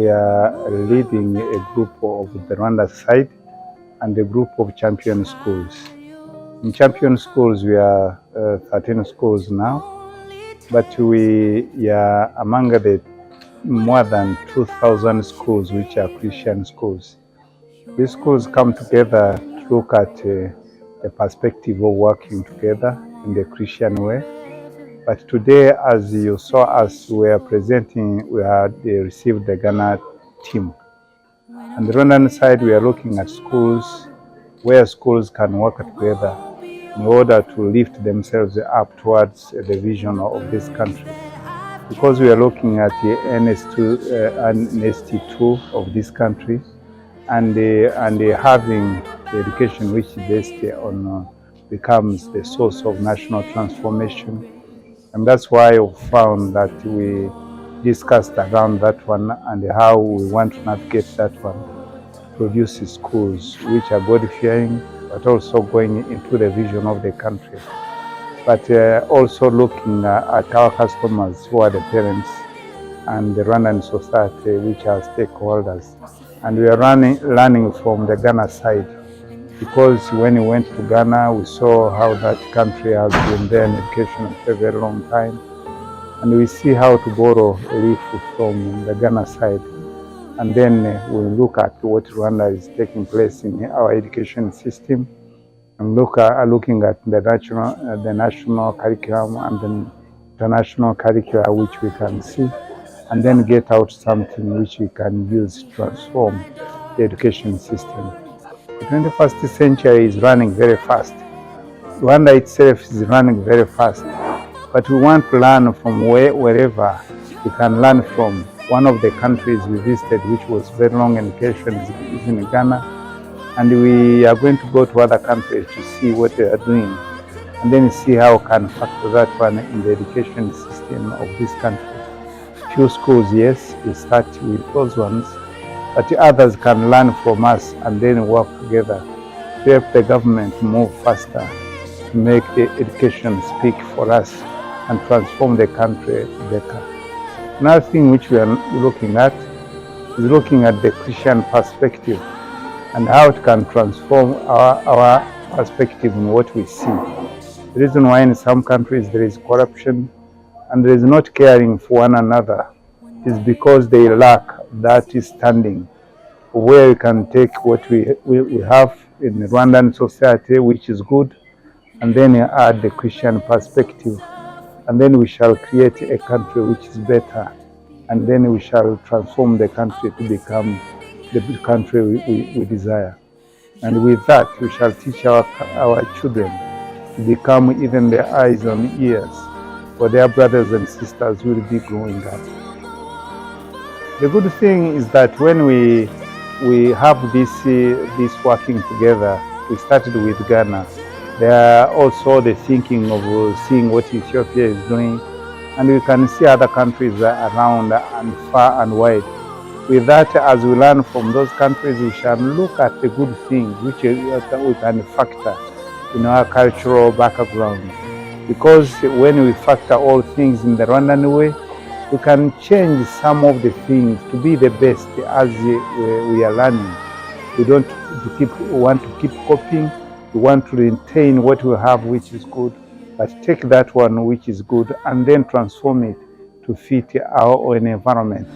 we are leading a group of the Rwanda side and a group of champion schools. In champion schools, we are 13 schools now, but we are among the more than 2,000 schools which are Christian schools. These schools come together to look at the perspective of working together in the Christian way. But today, as you saw us, we are presenting, we had received the Ghana team. On the Rwandan side, we are looking at schools where schools can work together in order to lift themselves up towards the vision of this country. Because we are looking at the NST2 of this country and having the education which is based on becomes the source of national transformation. And that's why we found that we discussed around that one and how we want to navigate that one, produce schools which are God-fearing, but also going into the vision of the country. But also looking at our customers who are the parents and the Rwandan society which are stakeholders. And we are learning from the Ghana side, because when we went to Ghana, we saw how that country has been there in education for a very long time. And we see how to borrow a leaf from the Ghana side. And then we look at what Rwanda is taking place in our education system, and looking at the national curriculum and the international curricula which we can see, and then get out something which we can use to transform the education system. The 21st century is running very fast. Rwanda itself is running very fast. But we want to learn from wherever we can learn from. One of the countries we visited, which was very long education, is in Ghana. And we are going to go to other countries to see what they are doing, and then see how we can factor that one in the education system of this country. Few schools, yes, we start with those ones, but the others can learn from us and then work together to help the government move faster, to make the education speak for us and transform the country better. Another thing which we are looking at is looking at the Christian perspective and how it can transform our perspective in what we see. The reason why in some countries there is corruption and there is not caring for one another is because they lack that standing where we can take what we have in the Rwandan society, which is good, and then add the Christian perspective, and then we shall create a country which is better, and then we shall transform the country to become the country we desire. And with that, we shall teach our children to become even their eyes and ears for their brothers and sisters who will be growing up. The good thing is that when we have this working together, we started with Ghana. There are also the thinking of seeing what Ethiopia is doing, and we can see other countries around and far and wide. With that, as we learn from those countries, we shall look at the good things which we can factor in our cultural background. Because when we factor all things in the Rwandan way, we can change some of the things to be the best as we are learning. We don't want to keep copying. We want to retain what we have which is good, but take that one which is good and then transform it to fit our own environment.